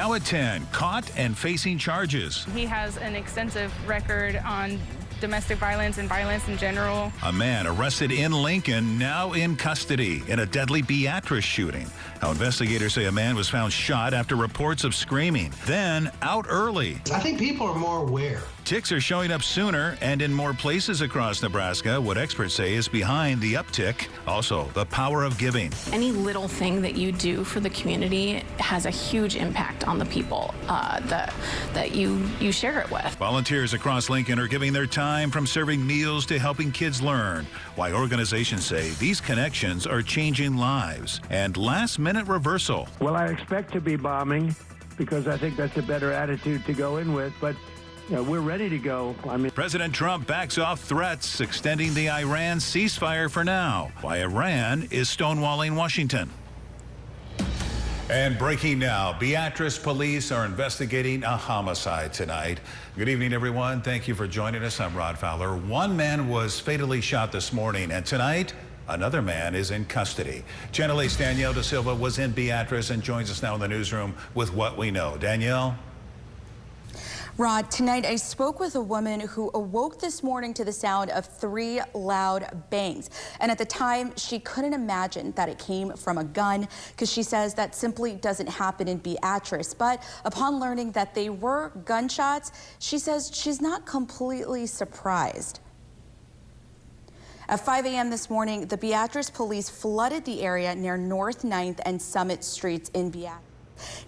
Now at 10, caught and facing charges. He has an extensive record on domestic violence and violence in general. A man arrested in Lincoln, now in custody in a deadly Beatrice shooting. How investigators say a man was found shot after reports of screaming, then out early. I think people are more aware. Ticks are showing up sooner and in more places across Nebraska, what experts say is behind the uptick. Also, the power of giving. Any little thing that you do for the community has a huge impact on the people that you share it with. Volunteers across Lincoln are giving their time, from serving meals to helping kids learn. Why organizations say these connections are changing lives. And last-minute reversal. Well, I expect to be bombing because I think that's a better attitude to go in with, but we're ready to go. President Trump backs off threats, extending the Iran ceasefire for now. Why Iran is stonewalling Washington. And breaking now, Beatrice police are investigating a homicide tonight. Good evening, everyone. Thank you for joining us. I'm Rod Fowler. One man was fatally shot this morning, and tonight, another man is in custody. Channel 8's Danielle Da Silva was in Beatrice and joins us now in the newsroom with what we know. Danielle? Rod, tonight I spoke with a woman who awoke this morning to the sound of 3 loud bangs. And at the time, she couldn't imagine that it came from a gun, because she says that simply doesn't happen in Beatrice. But upon learning that they were gunshots, she says she's not completely surprised. At 5 a.m. this morning, the Beatrice police flooded the area near North 9th and Summit Streets in Beatrice.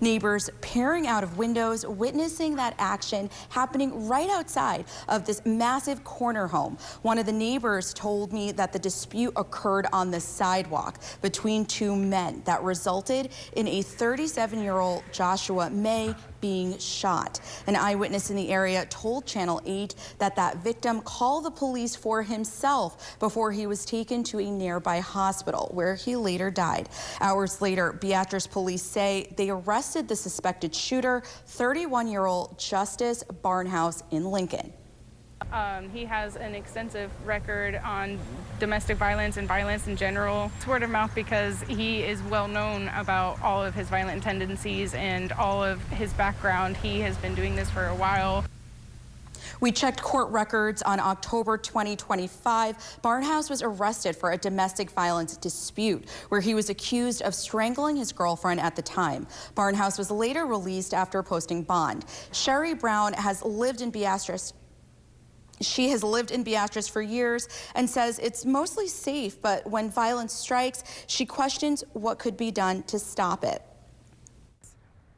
Neighbors peering out of windows, witnessing that action happening right outside of this massive corner home. One of the neighbors told me that the dispute occurred on the sidewalk between 2 men that resulted in a 37-year-old Joshua May being shot. An eyewitness in the area told Channel 8 that victim called the police for himself before he was taken to a nearby hospital, where he later died. Hours later, Beatrice police say they arrested the suspected shooter, 31-year-old Justice Barnhouse in Lincoln. He has an extensive record on domestic violence and violence in general. It's word of mouth because he is well known about all of his violent tendencies and all of his background. He has been doing this for a while. We checked court records on October 2025. Barnhouse was arrested for a domestic violence dispute where he was accused of strangling his girlfriend at the time. Barnhouse was later released after posting bond. Sherry Brown has lived in Beatrice. She has lived in Beatrice for years and says it's mostly safe, but when violence strikes, she questions what could be done to stop it.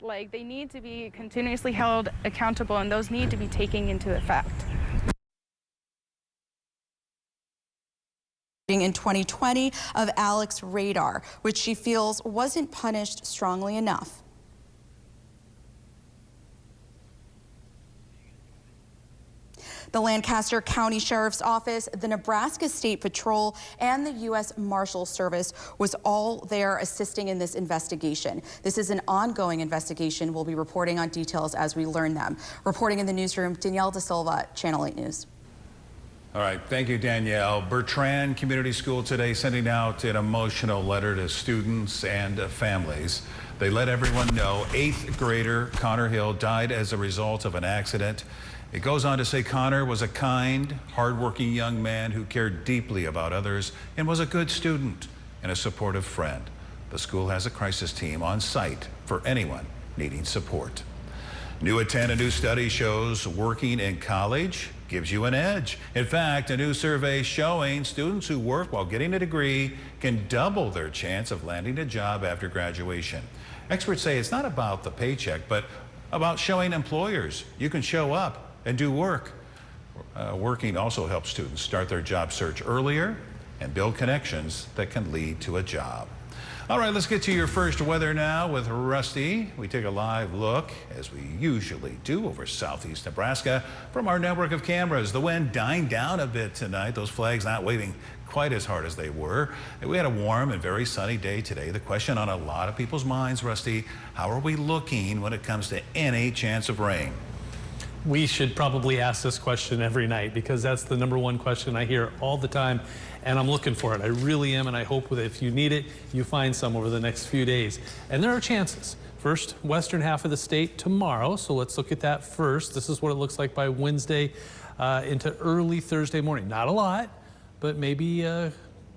Like, they need to be continuously held accountable, and those need to be taken into effect. In 2020 of Alex Radar, which she feels wasn't punished strongly enough. The Lancaster County Sheriff's Office, the Nebraska State Patrol, and the U.S. Marshal Service was all there assisting in this investigation. This is an ongoing investigation. We'll be reporting on details as we learn them. Reporting in the newsroom, Danielle Da Silva, Channel 8 News. All right, thank you, Danielle. Bertrand Community School today sending out an emotional letter to students and families. They let everyone know 8th grader Connor Hill died as a result of an accident. It goes on to say Connor was a kind, hardworking young man who cared deeply about others and was a good student and a supportive friend. The school has a crisis team on site for anyone needing support. New at 10, a new study shows working in college gives you an edge. In fact, a new survey showing students who work while getting a degree can double their chance of landing a job after graduation. Experts say it's not about the paycheck, but about showing employers you can show up and do work. Working also helps students start their job search earlier and build connections that can lead to a job. All right, let's get to your first weather now with Rusty. We take a live look, as we usually do, over southeast Nebraska from our network of cameras. The wind dying down a bit tonight. Those flags not waving quite as hard as they were. We had a warm and very sunny day today. The question on a lot of people's minds, Rusty, how are we looking when it comes to any chance of rain? We should probably ask this question every night because that's the #1 question I hear all the time, and I'm looking for it. I really am, and I hope that if you need it, you find some over the next few days. And there are chances. First, western half of the state tomorrow, so let's look at that first. This is what it looks like by Wednesday into early Thursday morning. Not a lot, but maybe a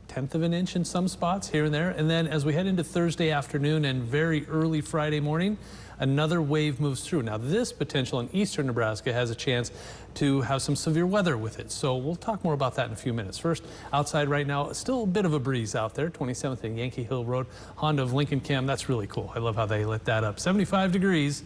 1/10 of an inch in some spots here and there. And then as we head into Thursday afternoon and very early Friday morning, another wave moves through. Now this potential in eastern Nebraska has a chance to have some severe weather with it. So we'll talk more about that in a few minutes. First, outside right now, still a bit of a breeze out there. 27th and Yankee Hill Road, Honda of Lincoln Cam. That's really cool. I love how they lit that up. 75 degrees.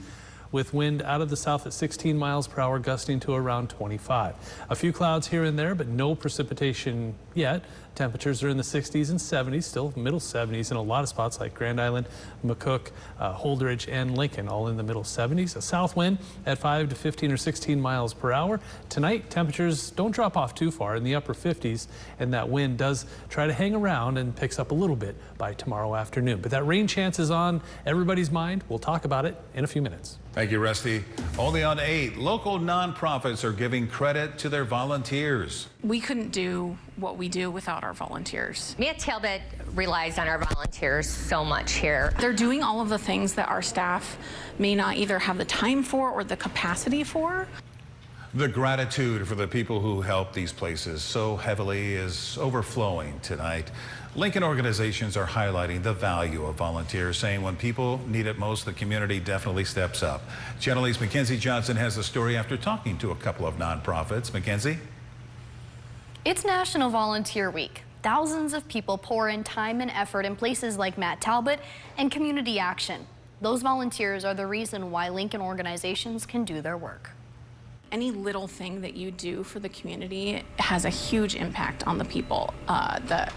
With wind out of the south at 16 miles per hour, gusting to around 25. A few clouds here and there, but no precipitation yet. Temperatures are in the 60s and 70s, still middle 70s in a lot of spots like Grand Island, McCook, Holdridge, and Lincoln, all in the middle 70s. A south wind at 5 to 15 or 16 miles per hour. Tonight, temperatures don't drop off too far in the upper 50s, and that wind does try to hang around and picks up a little bit by tomorrow afternoon. But that rain chance is on everybody's mind. We'll talk about it in a few minutes. Thank you, Rusty. Only on 8, local nonprofits are giving credit to their volunteers. We couldn't do what we do without our volunteers. Matt Talbot relies on our volunteers so much here. They're doing all of the things that our staff may not either have the time for or the capacity for. The gratitude for the people who help these places so heavily is overflowing tonight. Lincoln organizations are highlighting the value of volunteers, saying when people need it most, the community definitely steps up. Channel 8's Mackenzie Johnson has the story after talking to a couple of nonprofits. Mackenzie? It's National Volunteer Week. Thousands of people pour in time and effort in places like Matt Talbot and Community Action. Those volunteers are the reason why Lincoln organizations can do their work. Any little thing that you do for the community has a huge impact on the people that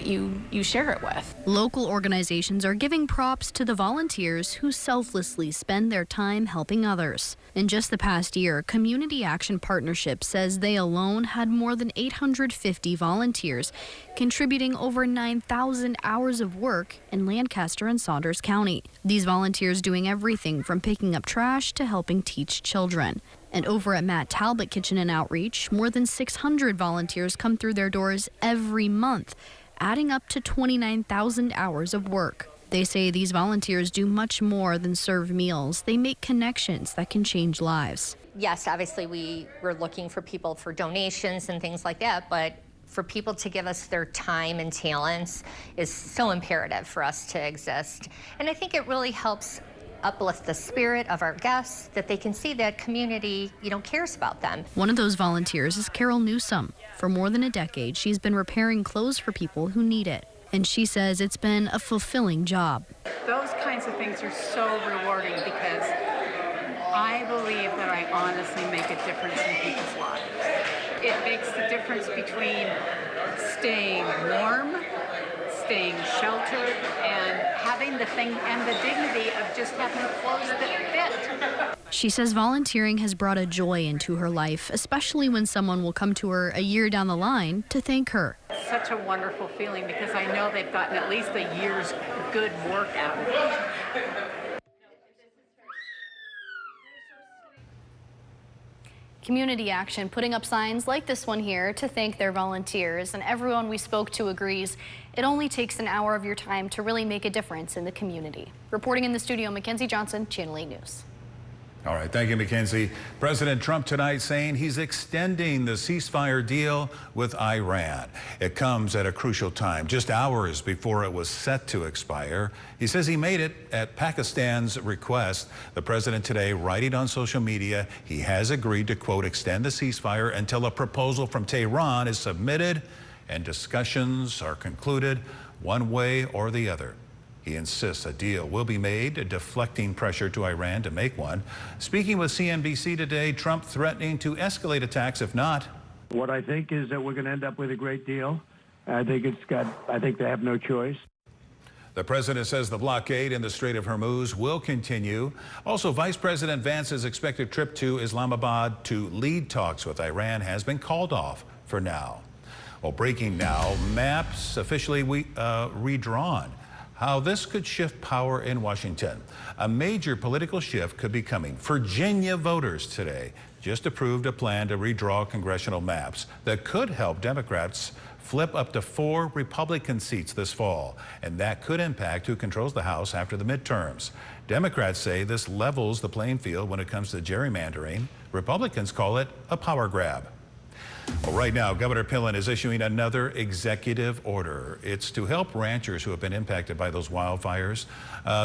you share it with. Local organizations are giving props to the volunteers who selflessly spend their time helping others. In just the past year, Community Action Partnership says they alone had more than 850 volunteers, contributing over 9,000 hours of work in Lancaster and Saunders County. These volunteers doing everything from picking up trash to helping teach children. And over at Matt Talbot Kitchen and Outreach, more than 600 volunteers come through their doors every month, adding up to 29,000 hours of work. They say these volunteers do much more than serve meals. They make connections that can change lives. Yes, obviously we're looking for people for donations and things like that, but for people to give us their time and talents is so imperative for us to exist. And I think it really helps uplift the spirit of our guests, that they can see that community, cares about them. One of those volunteers is Carol Newsom. For more than a decade, she's been repairing clothes for people who need it. And she says it's been a fulfilling job. Those kinds of things are so rewarding because I believe that I honestly make a difference in people's lives. It makes the difference between staying warm, staying sheltered, and having the thing and the dignity of just having clothes that fit. She says volunteering has brought a joy into her life, especially when someone will come to her a year down the line to thank her. It's such a wonderful feeling because I know they've gotten at least a year's good work out of it. Community Action putting up signs like this one here to thank their volunteers, and everyone we spoke to agrees it only takes an hour of your time to really make a difference in the community. Reporting in the studio, Mackenzie Johnson, Channel 8 News. All right, thank you, Mackenzie. President Trump tonight saying he's extending the ceasefire deal with Iran. It comes at a crucial time, just hours before it was set to expire. He says he made it at Pakistan's request. The president today writing on social media he has agreed to, quote, extend the ceasefire until a proposal from Tehran is submitted and discussions are concluded one way or the other. He insists a deal will be made, deflecting pressure to Iran to make one. Speaking with CNBC today, Trump threatening to escalate attacks if not. What I think is that we're going to end up with a great deal. I think they have no choice. The president says the blockade in the Strait of Hormuz will continue. Also, Vice President Vance's expected trip to Islamabad to lead talks with Iran has been called off for now. Well, breaking now, maps officially redrawn. How this could shift power in Washington. A major political shift could be coming. Virginia voters today just approved a plan to redraw congressional maps that could help Democrats flip up to 4 Republican seats this fall, and that could impact who controls the House after the midterms. Democrats say this levels the playing field when it comes to gerrymandering. Republicans call it a power grab. Well, right now, Governor Pillen is issuing another executive order. It's to help ranchers who have been impacted by those wildfires.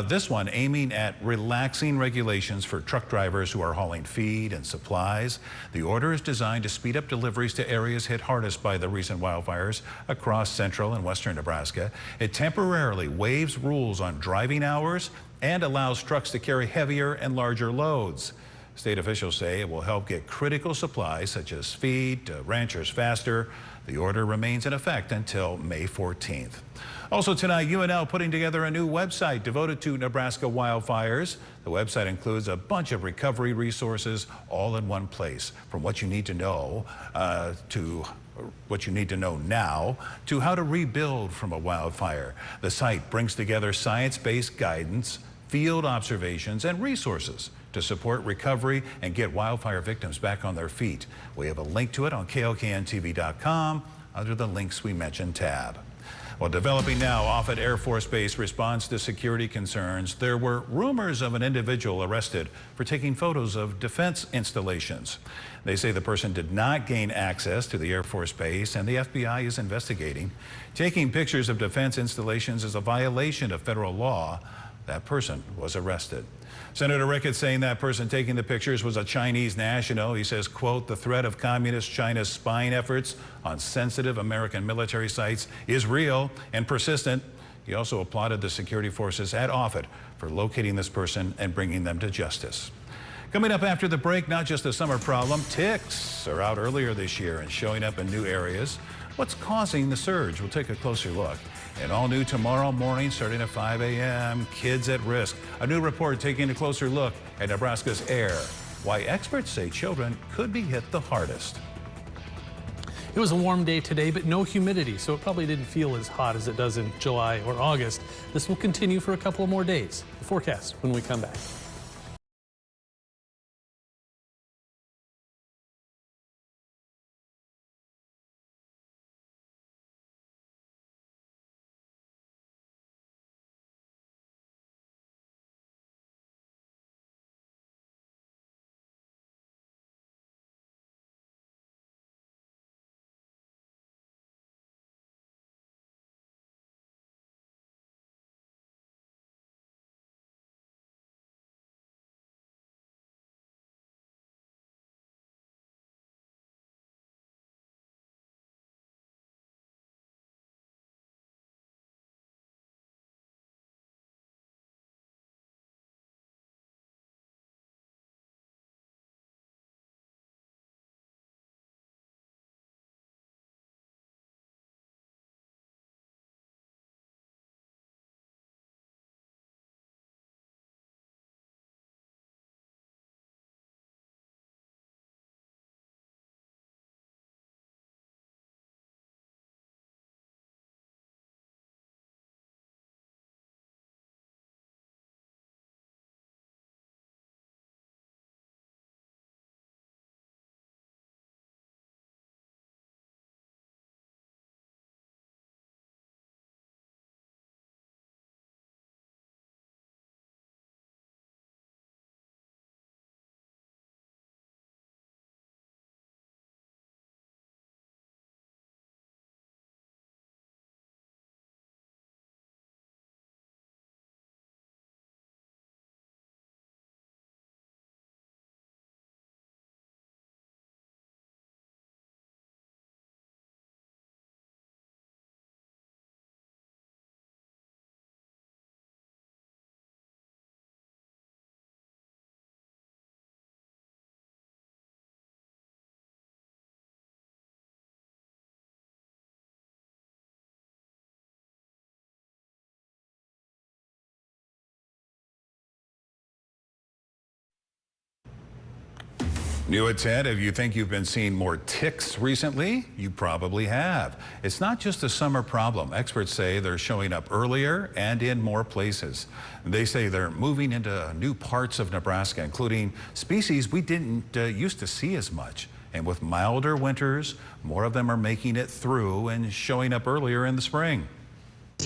This one aiming at relaxing regulations for truck drivers who are hauling feed and supplies. The order is designed to speed up deliveries to areas hit hardest by the recent wildfires across central and western Nebraska. It temporarily waives rules on driving hours and allows trucks to carry heavier and larger loads. State officials say it will help get critical supplies such as feed to ranchers faster. The order remains in effect until May 14th. Also tonight, UNL putting together a new website devoted to Nebraska wildfires. The website includes a bunch of recovery resources all in one place, from what you need to know to what you need to know now to how to rebuild from a wildfire. The site brings together science-based guidance, field observations, and resources to support recovery and get wildfire victims back on their feet. We have a link to it on KLKNTV.com under the links we mentioned tab. Well, developing now, Offutt Air Force Base responds to security concerns. There were rumors of an individual arrested for taking photos of defense installations. They say the person did not gain access to the Air Force Base, and the FBI is investigating. Taking pictures of defense installations is a violation of federal law. That person was arrested. Senator Ricketts saying that person taking the pictures was a Chinese national. He says, quote, the threat of communist China's spying efforts on sensitive American military sites is real and persistent. He also applauded the security forces at Offutt for locating this person and bringing them to justice. Coming up after the break, not just a summer problem, ticks are out earlier this year and showing up in new areas. What's causing the surge? We'll take a closer look. And all new tomorrow morning starting at 5 a.m., kids at risk. A new report taking a closer look at Nebraska's air. Why experts say children could be hit the hardest. It was a warm day today, but no humidity, so it probably didn't feel as hot as it does in July or August. This will continue for a couple more days. The forecast when we come back. New at 10, if you think you've been seeing more ticks recently, you probably have. It's not just a summer problem. Experts say they're showing up earlier and in more places. They say they're moving into new parts of Nebraska, including species we didn't used to see as much. And with milder winters, more of them are making it through and showing up earlier in the spring.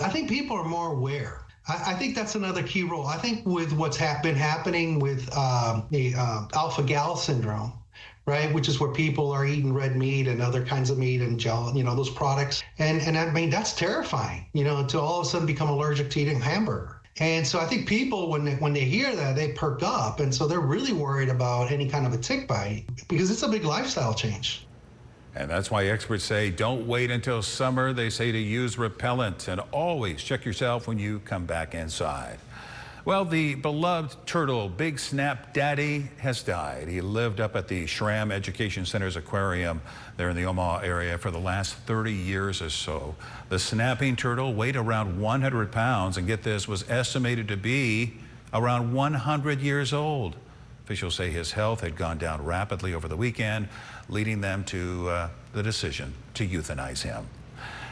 I think people are more aware. I think that's another key role. I think with what's been happening with the alpha-gal syndrome, right, which is where people are eating red meat and other kinds of meat and gel, those products. And I mean, that's terrifying, to all of a sudden become allergic to eating hamburger. And so I think people, when they hear that, they perk up. And so they're really worried about any kind of a tick bite because it's a big lifestyle change. And that's why experts say don't wait until summer. They say to use repellent and always check yourself when you come back inside. Well, the beloved turtle, Big Snap Daddy, has died. He lived up at the Schramm Education Center's aquarium there in the Omaha area for the last 30 years or so. The snapping turtle weighed around 100 pounds and, get this, was estimated to be around 100 years old. Officials say his health had gone down rapidly over the weekend, leading them to the decision to euthanize him.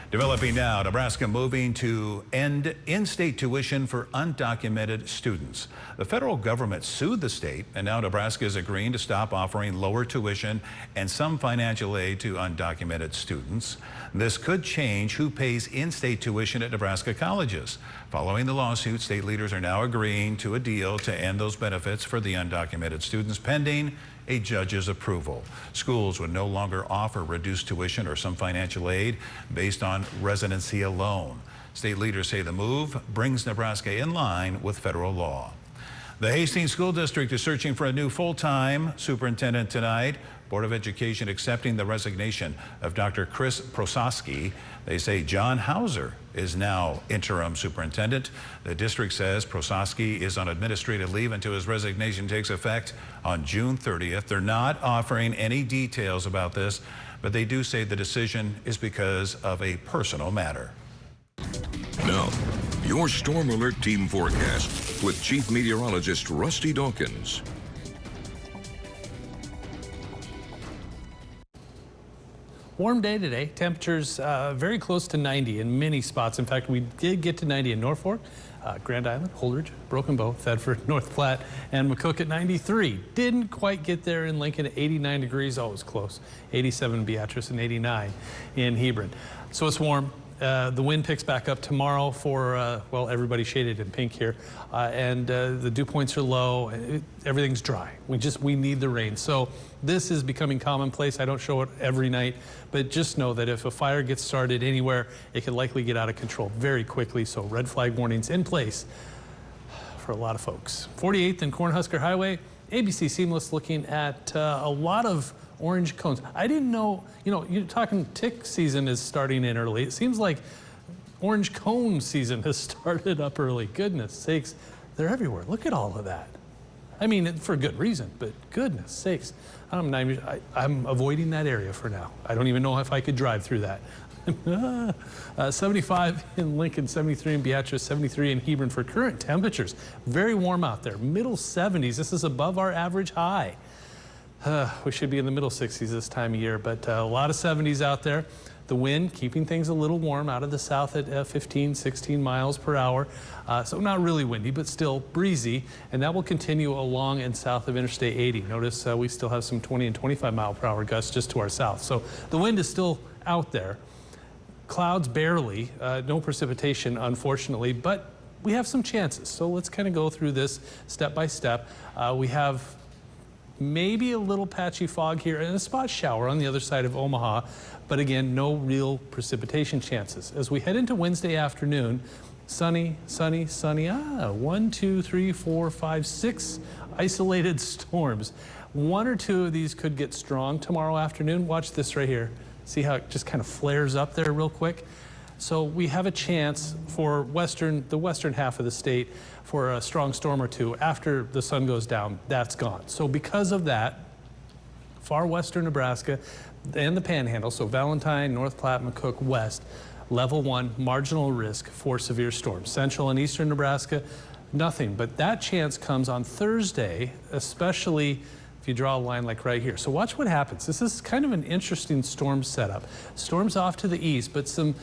Developing now, Nebraska moving to end in-state tuition for undocumented students. The federal government sued the state, and now Nebraska is agreeing to stop offering lower tuition and some financial aid to undocumented students. This could change who pays in-state tuition at Nebraska colleges. Following the lawsuit, state leaders are now agreeing to a deal to end those benefits for the undocumented students pending a judge's approval. Schools would no longer offer reduced tuition or some financial aid based on residency alone. State leaders say the move brings Nebraska in line with federal law. The Hastings School District is searching for a new full-time superintendent tonight. Board of Education accepting the resignation of Dr. Chris Prososki. They say John Hauser is now interim superintendent. The district says Prososki is on administrative leave until his resignation takes effect on June 30th. They're not offering any details about this, but they do say the decision is because of a personal matter. Now, your Storm Alert Team forecast with Chief Meteorologist Rusty Dawkins. Warm day today. Temperatures very close to 90 in many spots. In fact, we did get to 90 in Norfolk, Grand Island, Holdridge, Broken Bow, Thedford, North Platte, and McCook at 93. Didn't quite get there in Lincoln at 89 degrees, always close. 87 in Beatrice and 89 in Hebron. So it's warm. The wind picks back up tomorrow for, well, everybody shaded in pink here. And the dew points are low. Everything's dry. We need the rain. So this is becoming commonplace. I don't show it every night, but just know that if a fire gets started anywhere, it can likely get out of control very quickly. So red flag warnings in place for a lot of folks. 48th and Cornhusker Highway, ABC Seamless looking at a lot of orange cones. I didn't know, you're talking tick season is starting in early. It seems like orange cone season has started up early. Goodness sakes, they're everywhere. Look at all of that. I mean, for good reason, but goodness sakes. I'm avoiding that area for now. I don't even know if I could drive through that. 75 in Lincoln, 73 in Beatrice, 73 in Hebron for current temperatures. Very warm out there, middle 70s. This is above our average high. We should be in the middle 60s this time of year, but a lot of 70s out there. The wind keeping things a little warm out of the south at 15, 16 miles per hour. So not really windy, but still breezy. And that will continue along and south of Interstate 80. Notice we still have some 20 and 25 mile per hour gusts just to our south. So the wind is still out there. Clouds barely, no precipitation, unfortunately, but we have some chances. So let's kind of go through this step by step. We have maybe a little patchy fog here and a spot shower on the other side of Omaha, but again, no real precipitation chances. As we head into Wednesday afternoon, sunny, sunny, sunny. 1, 2, 3, 4, 5, 6 isolated storms. One or two of these could get strong tomorrow afternoon. Watch this right here. See how it just kind of flares up there real quick? So we have a chance for the western half of the state for a strong storm or two. After the sun goes down, that's gone. So because of that, far western Nebraska and the Panhandle, so Valentine, North Platte, McCook, West, level 1, marginal risk for severe storms. Central and eastern Nebraska, nothing. But that chance comes on Thursday, especially if you draw a line like right here. So watch what happens. This is kind of an interesting storm setup. Storm's off to the east, but some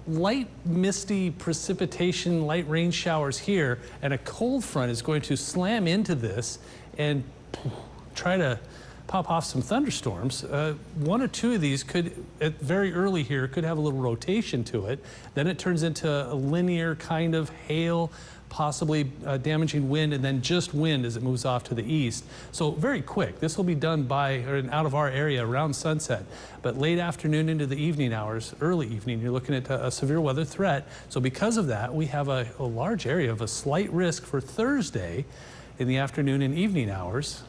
light misty precipitation, light rain showers here, and a cold front is going to slam into this and try to pop off some thunderstorms. One or two of these could, very early here, could have a little rotation to it. Then it turns into a linear kind of hail, possibly damaging wind, and then just wind as it moves off to the east. So very quick. This will be done by or out of our area around sunset. But late afternoon into the evening hours, early evening, you're looking at a severe weather threat. So because of that, we have a large area of a slight risk for Thursday in the afternoon and evening hours.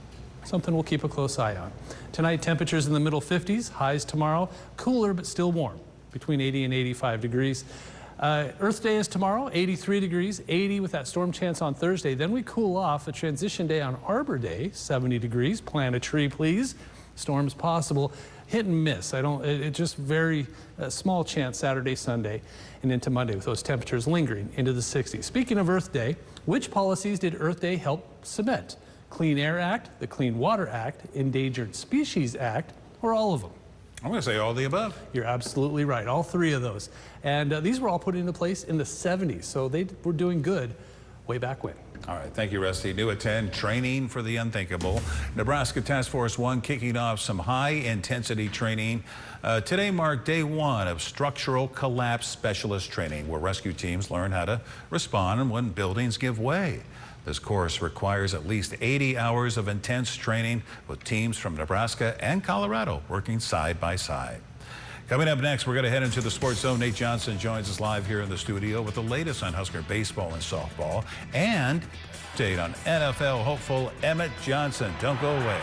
Something we'll keep a close eye on. Tonight, temperatures in the middle 50s, highs tomorrow, cooler but still warm, between 80 and 85 degrees. Earth Day is tomorrow, 83 degrees, 80 with that storm chance on Thursday. Then we cool off. A transition day on Arbor Day, 70 degrees. Plant a tree, please. Storms possible. Hit and miss. It's just very small chance Saturday, Sunday, and into Monday with those temperatures lingering into the 60s. Speaking of Earth Day, which policies did Earth Day help cement? Clean Air Act, the Clean Water Act, Endangered Species Act, or all of them? I'm going to say all the above. You're absolutely right, all three of those. And these were all put into place in the 70s, so they were doing good way back when. All right, thank you, Rusty. New at 10, training for the unthinkable. Nebraska Task Force 1 kicking off some high-intensity training. Today marked day 1 of structural collapse specialist training, where rescue teams learn how to respond when buildings give way. This course requires at least 80 hours of intense training with teams from Nebraska and Colorado working side by side. Coming up next, we're going to head into the Sports Zone. Nate Johnson joins us live here in the studio with the latest on Husker baseball and softball and update on NFL hopeful Emmett Johnson. Don't go away.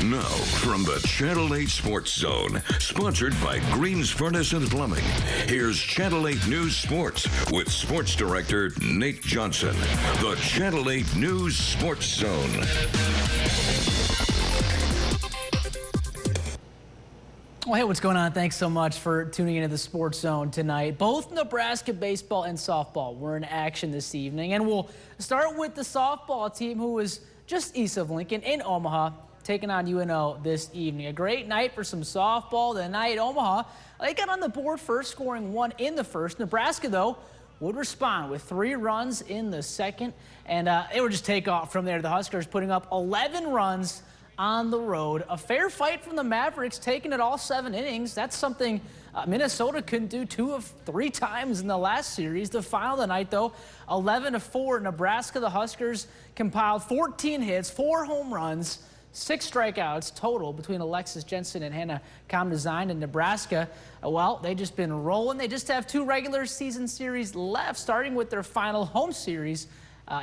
Now, from the Channel 8 Sports Zone, sponsored by Greens Furnace and Plumbing, here's Channel 8 News Sports with Sports Director Nate Johnson. The Channel 8 News Sports Zone. Well, hey, what's going on? Thanks so much for tuning into the Sports Zone tonight. Both Nebraska baseball and softball were in action this evening, and we'll start with the softball team, who was just east of Lincoln in Omaha, taking on UNO this evening. A great night for some softball tonight. Omaha, they got on the board first, scoring 1 in the first. Nebraska, though, would respond with 3 runs in the second, and they would just take off from there. The Huskers putting up 11 runs on the road. A fair fight from the Mavericks, taking it all 7 innings. That's something Minnesota couldn't do 2 of 3 times in the last series. The final of the night, though, 11-4. Nebraska, the Huskers compiled 14 hits, 4 home runs, 6 strikeouts total between Alexis Jensen and Hannah Comdesign. And Nebraska, well, they just been rolling. They just have 2 regular season series left, starting with their final home series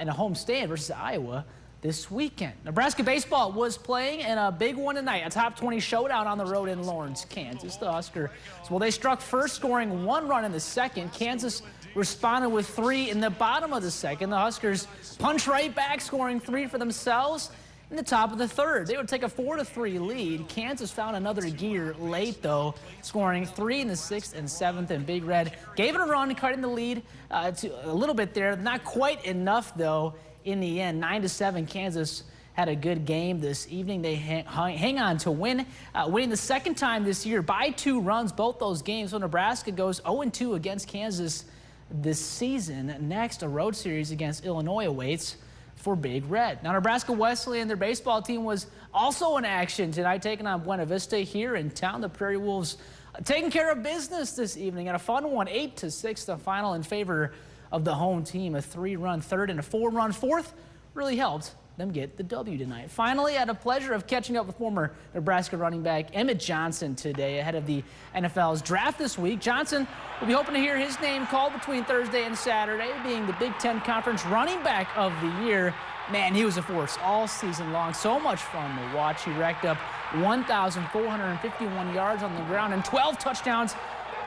in a homestand versus Iowa this weekend. Nebraska baseball was playing in a big one tonight, a top 20 showdown on the road in Lawrence, Kansas. The Huskers, well, they struck first, scoring 1 run in the second. Kansas responded with 3 in the bottom of the second. The Huskers punched right back, scoring 3 for themselves in the top of the third. They would take a 4-3 lead. Kansas found another gear late, though, scoring 3 in the 6th and 7th, and Big Red gave it a run, cutting the lead to a little bit there. Not quite enough, though. In the end, 9-7, Kansas had a good game this evening. They hang on to win, winning the second time this year by 2 runs, both those games. So Nebraska goes 0-2 against Kansas this season. Next, a road series against Illinois awaits for Big Red. Now, Nebraska Wesleyan, their baseball team, was also in action tonight, taking on Buena Vista here in town. The Prairie Wolves taking care of business this evening, and a fun one, 8-6, the final in favor of the home team. A 3-run third and a 4-run fourth really helped them get the W tonight. Finally, I had the pleasure of catching up with former Nebraska running back Emmett Johnson today ahead of the NFL's draft this week. Johnson will be hoping to hear his name called between Thursday and Saturday, being the Big Ten Conference running back of the year. Man, he was a force all season long. So much fun to watch. He racked up 1,451 yards on the ground and 12 touchdowns.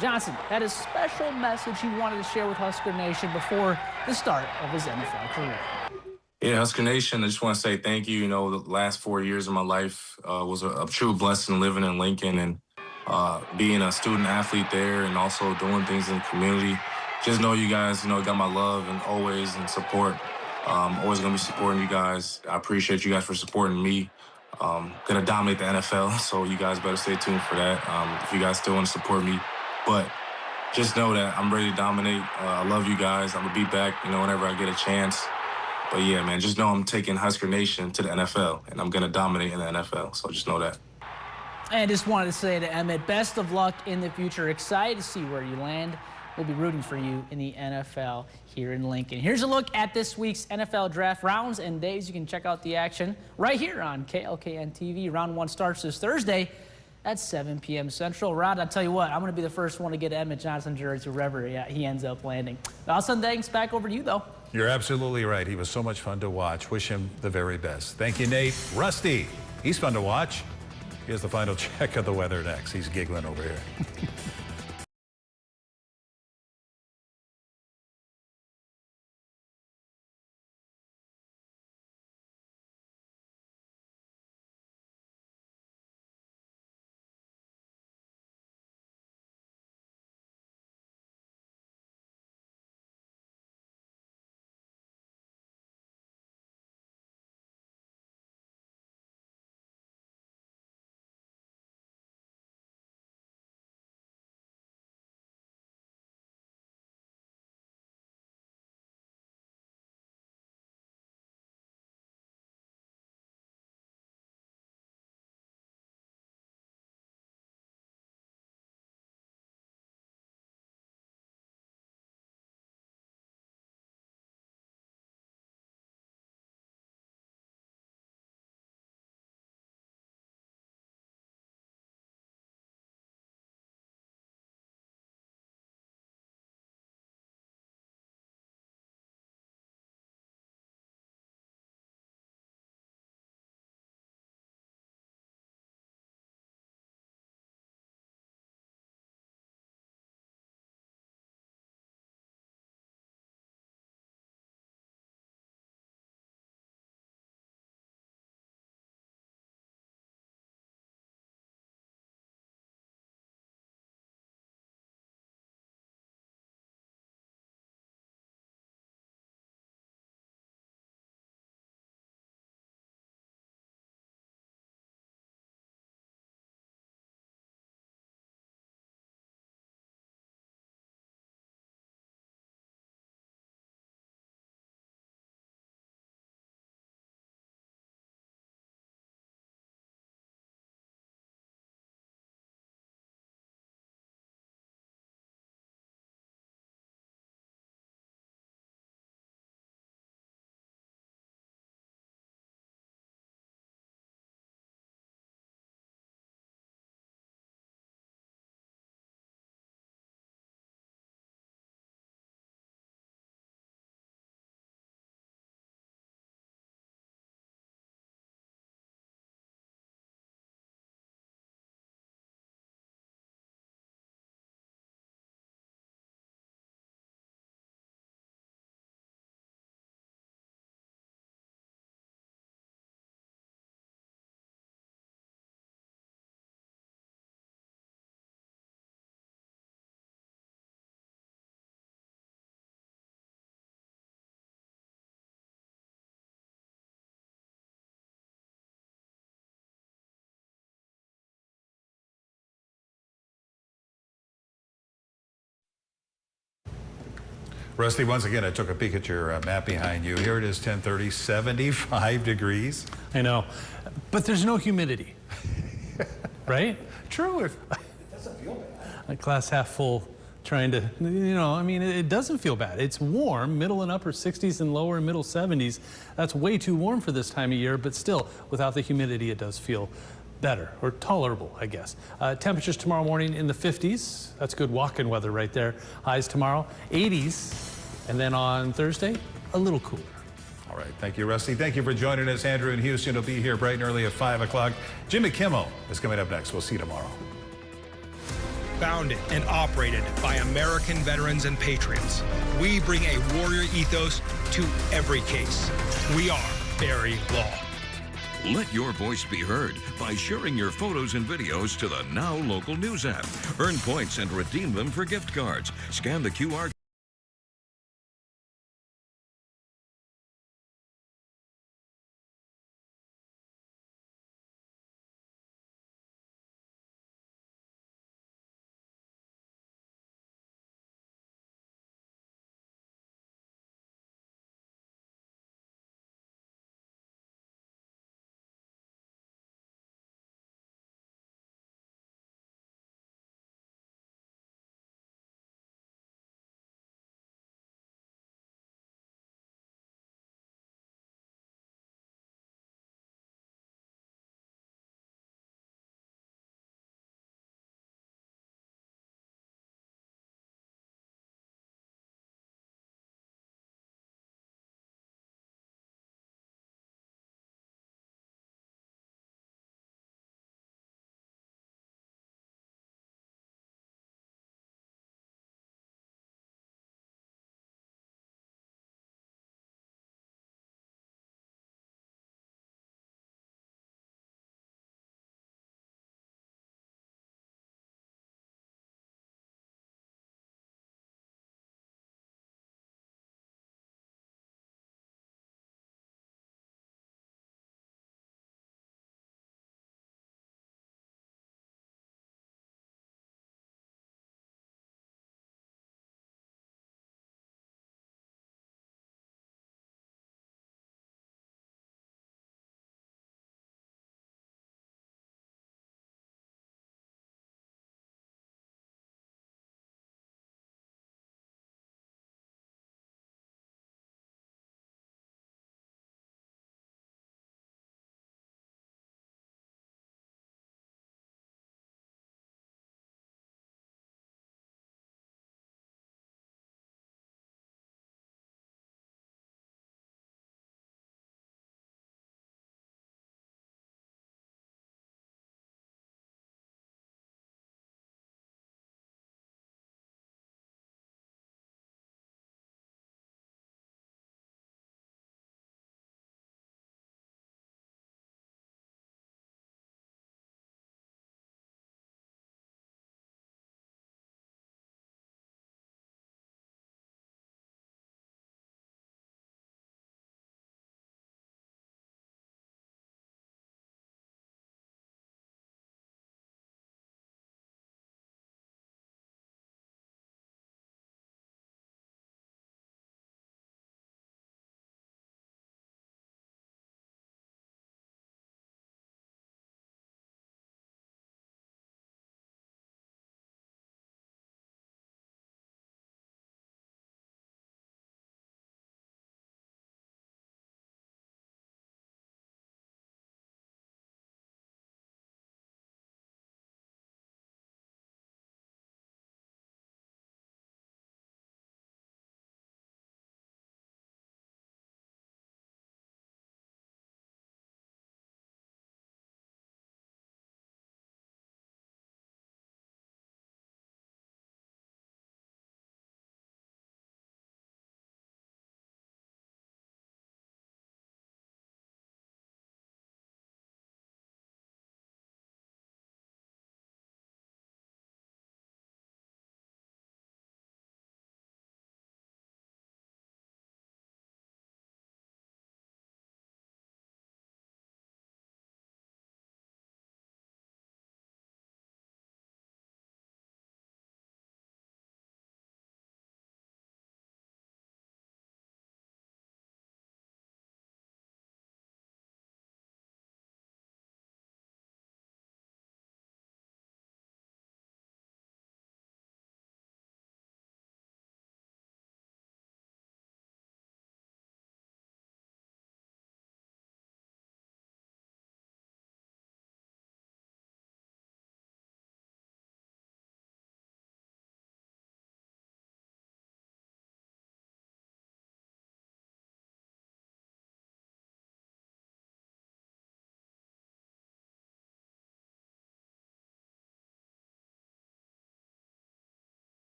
Johnson had a special message he wanted to share with Husker Nation before the start of his NFL career. Yeah, Husker Nation, I just want to say thank you. You know, the last 4 years of my life was a true blessing living in Lincoln and being a student athlete there and also doing things in the community. Just know you guys, got my love and always and support. Always going to be supporting you guys. I appreciate you guys for supporting me. Going to dominate the NFL, so you guys better stay tuned for that if you guys still want to support me. But just know that I'm ready to dominate. I love you guys. I'm going to be back, whenever I get a chance. But yeah, man, just know I'm taking Husker Nation to the NFL, and I'm going to dominate in the NFL. So just know that. And just wanted to say to Emmett, best of luck in the future. Excited to see where you land. We'll be rooting for you in the NFL here in Lincoln. Here's a look at this week's NFL draft rounds and days. You can check out the action right here on KLKN TV. Round 1 starts this Thursday at 7 p.m. Central. Rod, I'll tell you what, I'm going to be the first one to get Emmett Johnson jersey wherever he ends up landing. I'll send thanks back over to you, though. You're absolutely right. He was so much fun to watch. Wish him the very best. Thank you, Nate. Rusty, he's fun to watch. Here's the final check of the weather next. He's giggling over here. Rusty, once again, I took a peek at your map behind you. Here it is, 10:30, 75 degrees. I know, but there's no humidity, right? True. A glass half full, trying to, I mean, it doesn't feel bad. It's warm, middle and upper 60s and lower and middle 70s. That's way too warm for this time of year, but still, without the humidity, it does feel better, or tolerable, I guess. Temperatures tomorrow morning in the 50s. That's good walking weather right there. Highs tomorrow, 80s. And then on Thursday, a little cooler. All right, thank you, Rusty. Thank you for joining us. Andrew in Houston will be here bright and early at 5 o'clock. Jimmy Kimmel is coming up next. We'll see you tomorrow. Founded and operated by American veterans and patriots, we bring a warrior ethos to every case. We are Barry Law. Let your voice be heard by sharing your photos and videos to the Now Local News app. Earn points and redeem them for gift cards. Scan the QR